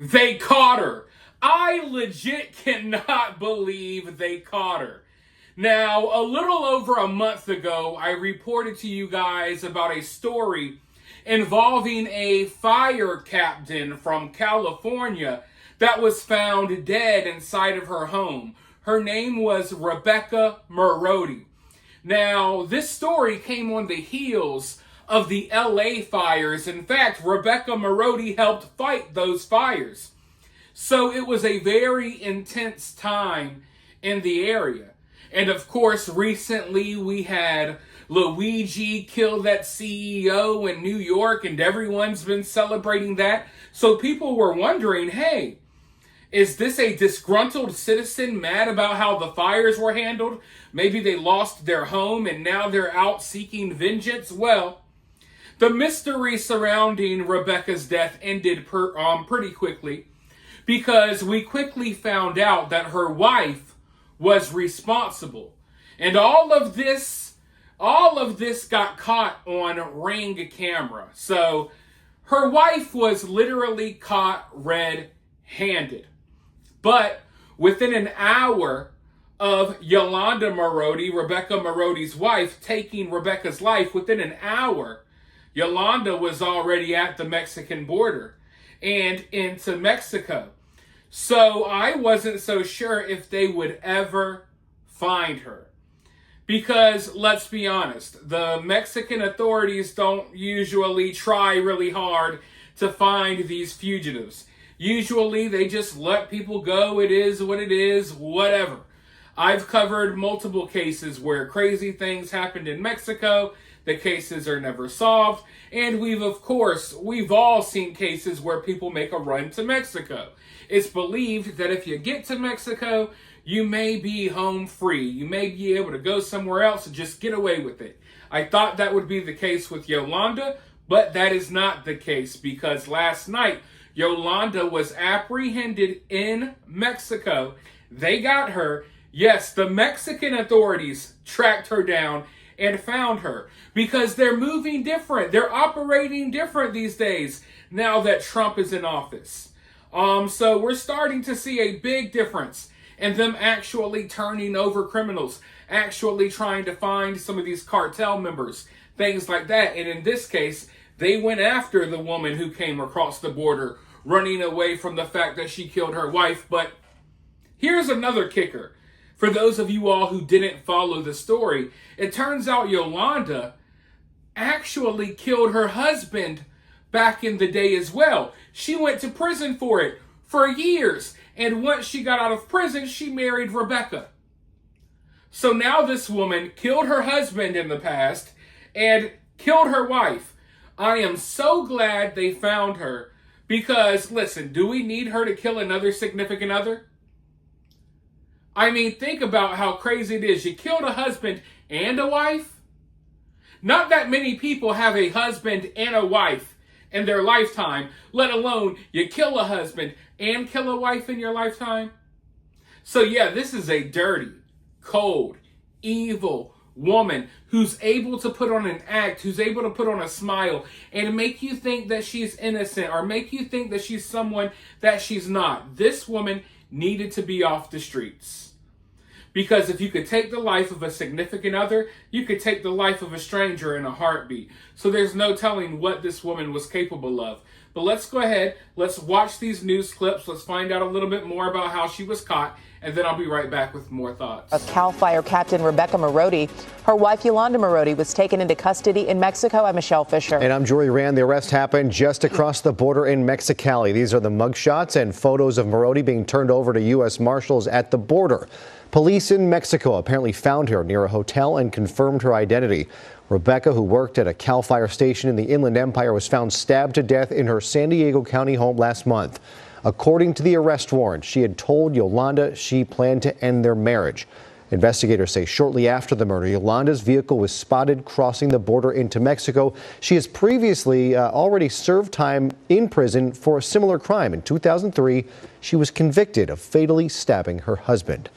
They caught her. I legit cannot believe they caught her. Now, a little over a month ago, I reported to you guys about a story involving a fire captain from California that was found dead inside of her home. Her name was Rebecca Marodi. Now, this story came on the heels of the LA fires. In fact, Rebecca Marodi helped fight those fires. So it was a very intense time in the area. And of course, recently we had Luigi kill that CEO in New York, and everyone's been celebrating that. So people were wondering, hey, is this a disgruntled citizen mad about how the fires were handled? Maybe they lost their home and now they're out seeking vengeance? Well, the mystery surrounding Rebecca's death ended pretty quickly, because we quickly found out that her wife was responsible. And all of this got caught on Ring camera. So her wife was literally caught red-handed. But within an hour of Yolanda Marodi, Rebecca Marodi's wife, taking Rebecca's life, within an hour, Yolanda was already at the Mexican border and into Mexico. So I wasn't so sure if they would ever find her. Because, let's be honest, the Mexican authorities don't usually try really hard to find these fugitives. Usually they just let people go. It is what it is, whatever. I've covered multiple cases where crazy things happened in Mexico. The cases are never solved. And we've all seen cases where people make a run to Mexico. It's believed that if you get to Mexico, you may be home free. You may be able to go somewhere else and just get away with it. I thought that would be the case with Yolanda, but that is not the case, because last night, Yolanda was apprehended in Mexico. They got her. Yes, the Mexican authorities tracked her down and found her, because they're moving different. They're operating different these days now that Trump is in office. So we're starting to see a big difference in them actually turning over criminals, actually trying to find some of these cartel members, things like that. And in this case, they went after the woman who came across the border, running away from the fact that she killed her wife. But here's another kicker. For those of you all who didn't follow the story, it turns out Yolanda actually killed her husband back in the day as well. She went to prison for it for years. And once she got out of prison, she married Rebecca. So now this woman killed her husband in the past and killed her wife. I am so glad they found her, because, listen, do we need her to kill another significant other? I mean, think about how crazy it is. You killed a husband and a wife? Not that many people have a husband and a wife in their lifetime, let alone you kill a husband and kill a wife in your lifetime. So yeah, this is a dirty, cold, evil woman who's able to put on an act, who's able to put on a smile and make you think that she's innocent, or make you think that she's someone that she's not. This woman needed to be off the streets. Because if you could take the life of a significant other, you could take the life of a stranger in a heartbeat. So there's no telling what this woman was capable of. But let's go ahead, let's watch these news clips, let's find out a little bit more about how she was caught, and then I'll be right back with more thoughts. Of Cal Fire Captain Rebecca Marodi. Her wife, Yolanda Marodi, was taken into custody in Mexico. I'm Michelle Fisher. And I'm Jory Rand. The arrest happened just across the border in Mexicali. These are the mugshots and photos of Marodi being turned over to U.S. Marshals at the border. Police in Mexico apparently found her near a hotel and confirmed her identity. Rebecca, who worked at a Cal Fire station in the Inland Empire, was found stabbed to death in her San Diego County home last month. According to the arrest warrant, she had told Yolanda she planned to end their marriage. Investigators say shortly after the murder, Yolanda's vehicle was spotted crossing the border into Mexico. She has previously already served time in prison for a similar crime. In 2003, she was convicted of fatally stabbing her husband.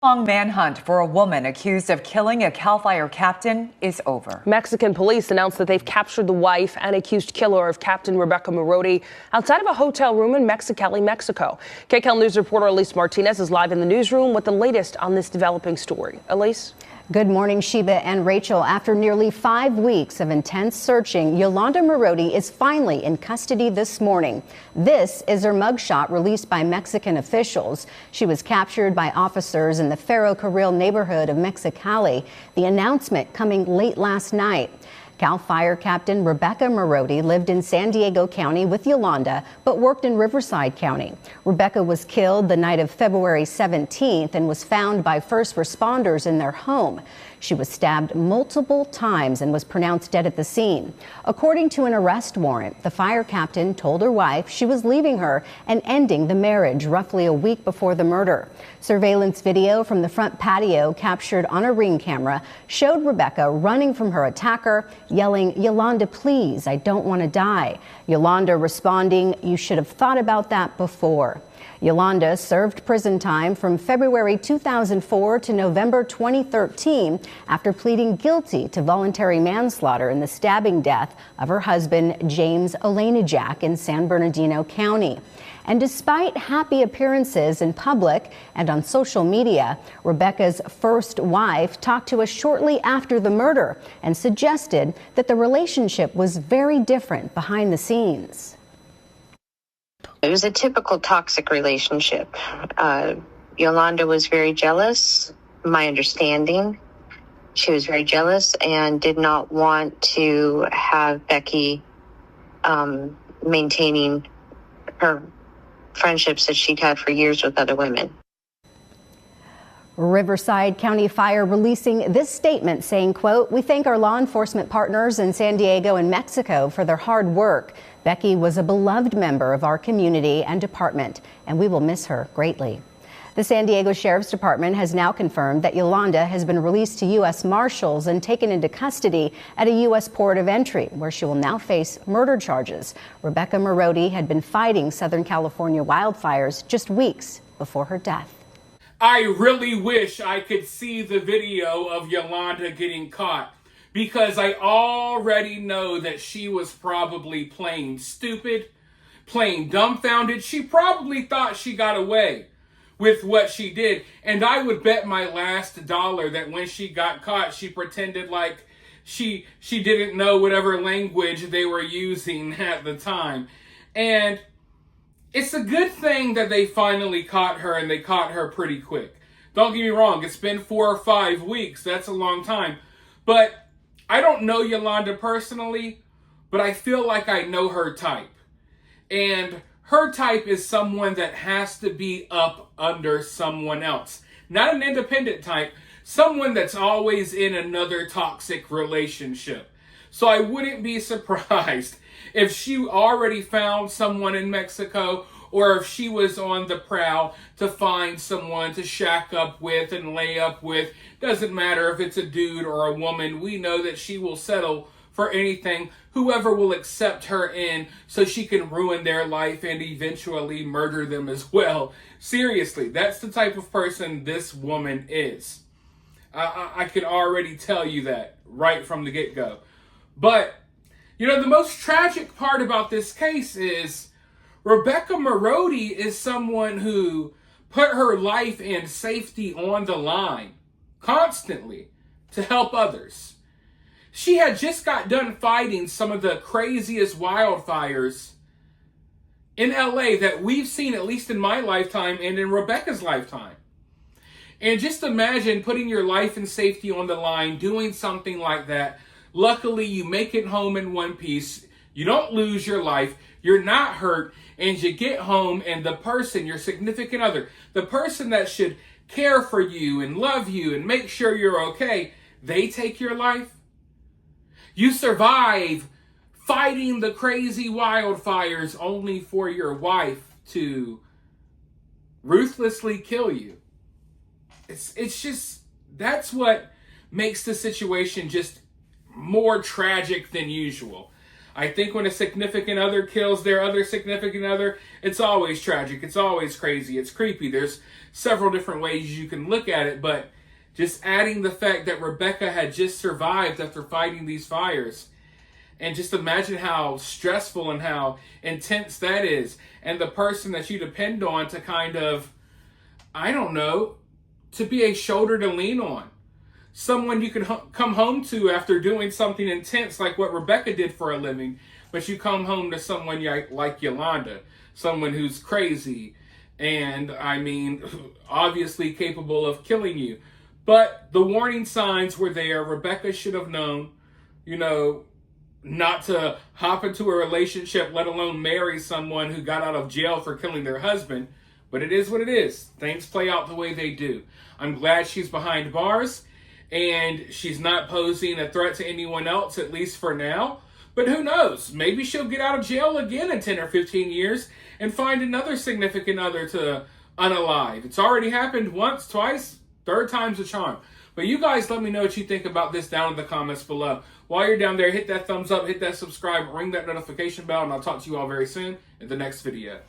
Long manhunt for a woman accused of killing a CAL FIRE captain is over. Mexican police announced that they've captured the wife and accused killer of Captain Rebecca Marodi outside of a hotel room in Mexicali, Mexico. KCAL News reporter Elise Martinez is live in the newsroom with the latest on this developing story. Elise? Good morning, Sheba and Rachel. After nearly 5 weeks of intense searching, Yolanda Marodi is finally in custody this morning. This is her mugshot released by Mexican officials. She was captured by officers in the Ferrocarril neighborhood of Mexicali. The announcement coming late last night. CAL FIRE Captain Rebecca Marodi lived in San Diego County with Yolanda, but worked in Riverside County. Rebecca was killed the night of February 17th and was found by first responders in their home. She was stabbed multiple times and was pronounced dead at the scene. According to an arrest warrant, the fire captain told her wife she was leaving her and ending the marriage roughly a week before the murder. Surveillance video from the front patio captured on a Ring camera showed Rebecca running from her attacker, yelling, "Yolanda, please, I don't want to die." Yolanda responding, "You should have thought about that before." Yolanda served prison time from February 2004 to November 2013 after pleading guilty to voluntary manslaughter in the stabbing death of her husband, James Olenijak, in San Bernardino County. And despite happy appearances in public and on social media, Rebecca's first wife talked to us shortly after the murder and suggested that the relationship was very different behind the scenes. It was a typical toxic relationship. Yolanda was very jealous, my understanding. She was very jealous and did not want to have Becky maintaining her friendships that she'd had for years with other women. Riverside County Fire releasing this statement saying, quote, "We thank our law enforcement partners in San Diego and Mexico for their hard work. Becky was a beloved member of our community and department, and we will miss her greatly." The San Diego Sheriff's Department has now confirmed that Yolanda has been released to U.S. Marshals and taken into custody at a U.S. port of entry, where she will now face murder charges. Rebecca Marodi had been fighting Southern California wildfires just weeks before her death. I really wish I could see the video of Yolanda getting caught, because I already know that she was probably playing stupid, playing dumbfounded. She probably thought she got away with what she did. And I would bet my last dollar that when she got caught, she pretended like she didn't know whatever language they were using at the time. And it's a good thing that they finally caught her, and they caught her pretty quick. Don't get me wrong, it's been 4 or 5 weeks. That's a long time. But I don't know Yolanda personally, but I feel like I know her type. And her type is someone that has to be up under someone else. Not an independent type, someone that's always in another toxic relationship. So I wouldn't be surprised if she already found someone in Mexico, or if she was on the prowl to find someone to shack up with and lay up with. Doesn't matter if it's a dude or a woman. We know that she will settle for anything, whoever will accept her in, so she can ruin their life and eventually murder them as well. Seriously, that's the type of person this woman is. I can already tell you that right from the get-go. But, you know, the most tragic part about this case is Rebecca Marodi is someone who put her life and safety on the line constantly to help others. She had just got done fighting some of the craziest wildfires in LA that we've seen, at least in my lifetime and in Rebecca's lifetime. And just imagine putting your life and safety on the line, doing something like that. Luckily, you make it home in one piece. You don't lose your life. You're not hurt. And you get home, and the person, your significant other, the person that should care for you and love you and make sure you're okay, they take your life. You survive fighting the crazy wildfires only for your wife to ruthlessly kill you. It's just, that's what makes the situation just more tragic than usual. I think when a significant other kills their other significant other, it's always tragic. It's always crazy. It's creepy. There's several different ways you can look at it, but just adding the fact that Rebecca had just survived after fighting these fires. And just imagine how stressful and how intense that is. And the person that you depend on to kind of, I don't know, to be a shoulder to lean on. Someone you can come home to after doing something intense like what Rebecca did for a living. But you come home to someone like Yolanda. Someone who's crazy. And, I mean, obviously capable of killing you. But the warning signs were there. Rebecca should have known, you know, not to hop into a relationship, let alone marry someone who got out of jail for killing their husband. But it is what it is. Things play out the way they do. I'm glad she's behind bars and she's not posing a threat to anyone else, at least for now. But who knows? Maybe she'll get out of jail again in 10 or 15 years and find another significant other to unalive. It's already happened once, twice, third time's a charm. But you guys let me know what you think about this down in the comments below. While you're down there, hit that thumbs up, hit that subscribe, ring that notification bell, and I'll talk to you all very soon in the next video.